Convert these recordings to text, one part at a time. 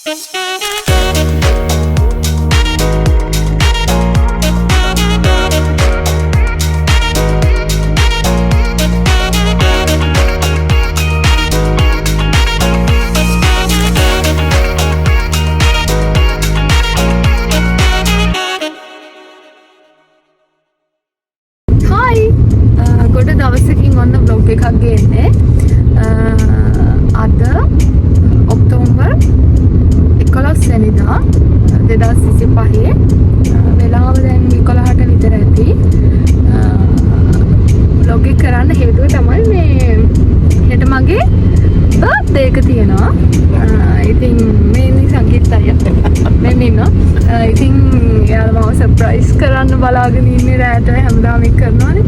දවසකින් ඔන්න බ්ලොග් එකක් ගේන්නේ. අද ඔක්තෝබර් 11 වෙනිදා 2025 වෙලාව දැන් 11ට විතර ඇති. බ්ලොග් එක කරන්න හේතුව තමයි මේ හෙට මගේ බර්ත්ඩේ එක තියෙනවා. ඉතින් මේ සංගීත අයියා මෙන්න ඉන්නවා. ඉතින් එයාලා මම සර්ප්‍රයිස් කරන්න බලාගෙන ඉන්නේ රැට හැමදාම මේක කරනවානේ.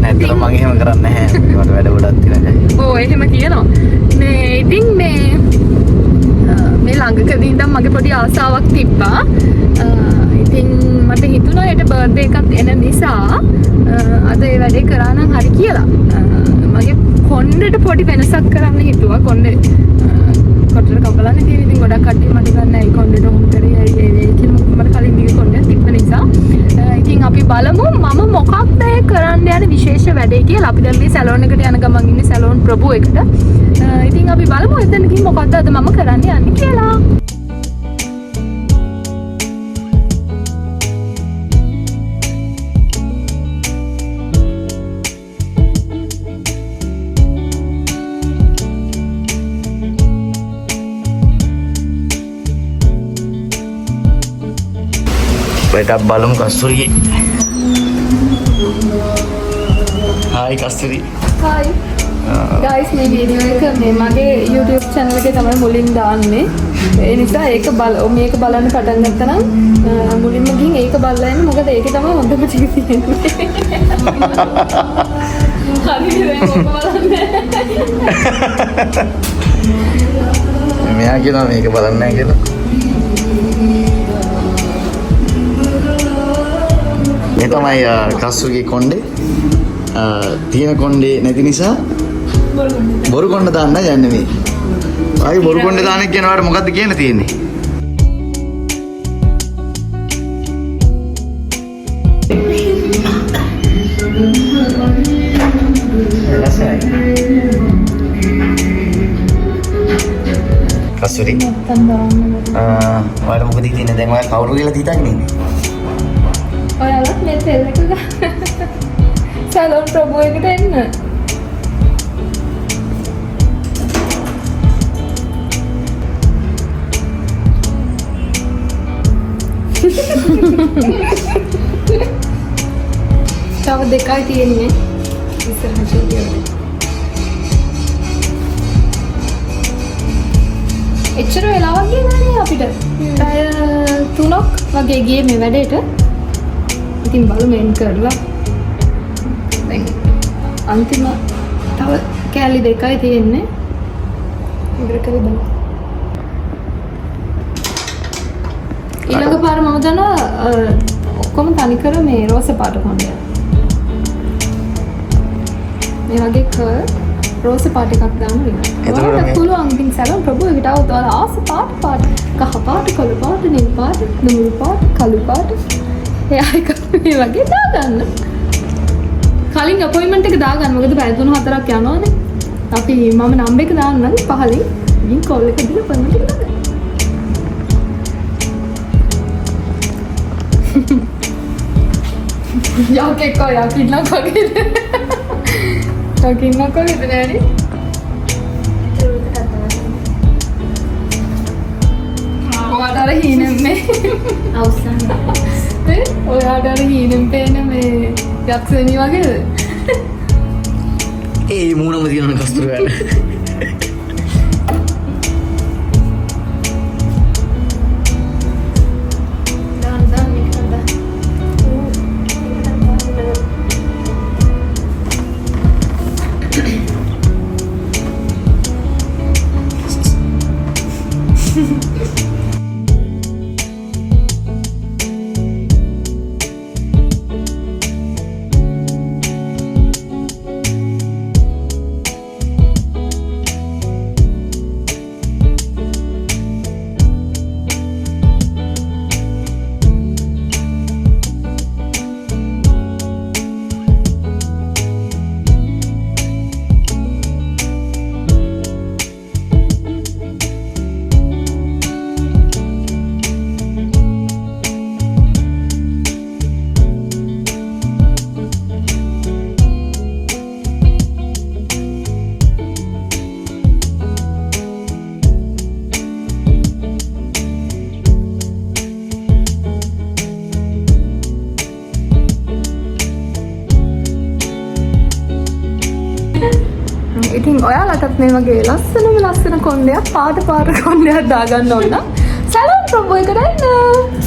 නැත්තම් මම එහෙම කරන්නේ නැහැ. මට වැඩ ගොඩක් තියෙනවා. ඔව් එහෙම කියනවා. මේ ඉතින් මේ ළඟකදී ඉඳන් මගේ පොඩි ආසාවක් තිබ්බා. ඉතින් මට හිතුණා ඊට බර්ත්ඩේ එකක් එන නිසා අද ඒ වැඩේ කරා නම් හරි කියලා. මගේ කොණ්ඩේට පොඩි වෙනසක් කරන්න හිතුවා. කොණ්ඩේ කොටර කපලන්න තියෙන ඉතින් ගොඩක් කට්ටිය මට ගන්න ඇයි කොණ්ඩේට උන් කරේ ඇයි කියලා මට කලින් දිග කොණ්ඩේ තිබ්බ නිසා. ඉතින් අපි බලමු මම මොකක්ද කරන්න යන විශේෂ වැඩේ කියලා. අපි දැන් මේ සැලෝන් එකට යන ගමන් ඉන්නේ සැලෝන් ප්‍රභු එකට. ඉතින් අපි බලමු එතන ගිහින් මොකක්ද අද මම කරන්න යන්නේ කියලා. එකක් බලමු කස්තුරියේ. හායි කස්තුරි. හායි. ගයිස් මේ වීඩියෝ එක මේ මගේ YouTube channel එකේ තමයි මුලින් දාන්නේ. ඒ නිසා මේක බලන්න පටන් ගත්තා නම් මුලින්ම ගිහින් ඒක බලලා ඉන්න. මොකද ඒකේ තමයි හොඳම ටික තියෙන්නේ. හරිද මොකද බලන්නේ. මෙයා කියනවා මේක බලන්නේ නැහැ කියලා. මේ තමයි කස්සුගේ කොණ්ඩේ. තියෙන කොණ්ඩේ නැති නිසා බොරු කොණ්ඩ දාන්න යන්නේ මේ. ආයි බොරු කොණ්ඩේ දාන්න කියනවාට මොකද්ද කියන්න තියෙන්නේ? කස්සුරි. ඔයාලා මොකද කියන්නේ දැන් ඔයා කවුරු කියලා හිතන්නේ ඉන්නේ? ඔයාලා මේ තෙල් එක ගන්න. සැලෝන් ප්‍රභු එකට එන්න. තව දෙකයි තියෙන්නේ. ඉස්සරහට ගියොත්. එච්චර වෙලාවක් ගියේ අපිට. පැය 3ක් වගේ ගියේ මේ වැඩේට. ඉතින් බලමු එන් කරලා. දැන් අන්තිම තව කෑලි දෙකයි තියෙන්නේ. ඉවර කරලා බලමු. ඊළඟ පාර මම දන්නවා ඔක්කොම තනිකර මේ රෝස පාට කොණ්ඩයක්. මේ වගේ රෝස පාට එකක් දාන්න වෙනවා. ඒකට පුළුවන් ඉතින් සැලොන් ප්‍රභු එකට આવුත් ඔයාලා ආස පාට කහ පාට කොළ පාට නිල් පාට දුමුරු පාට කළු පාට එයා එක මේ වගේ දාගන්න. කලින් අපොයින්ට්මන්ට් එක දාගන්න. මොකද පැය 3-4ක් යනවානේ. අපි මම නම්බර් එක දාන්නම් පහලින්. ඉතින් කෝල් එක දීලා අපොයින්ට්මන්ට් එක දාගන්න. යකෙක් කොයා කින්නක් වගේ. කින්නක් වගේ නෑනේ. ඔයාට අර හීනෙන් මේ අවසන්. ඔයාට අර හීනෙන් පේන මේ යක්ෂණී වගේද? ඒ මූණම තියෙන කස්තුරියට. ඔයාලටත් මේ වගේ ලස්සන කොණ්ඩයක් පාට කොණ්ඩයක් දාගන්න ඕන නම් සැලෝන් ප්‍රොබෝ එකට එන්න.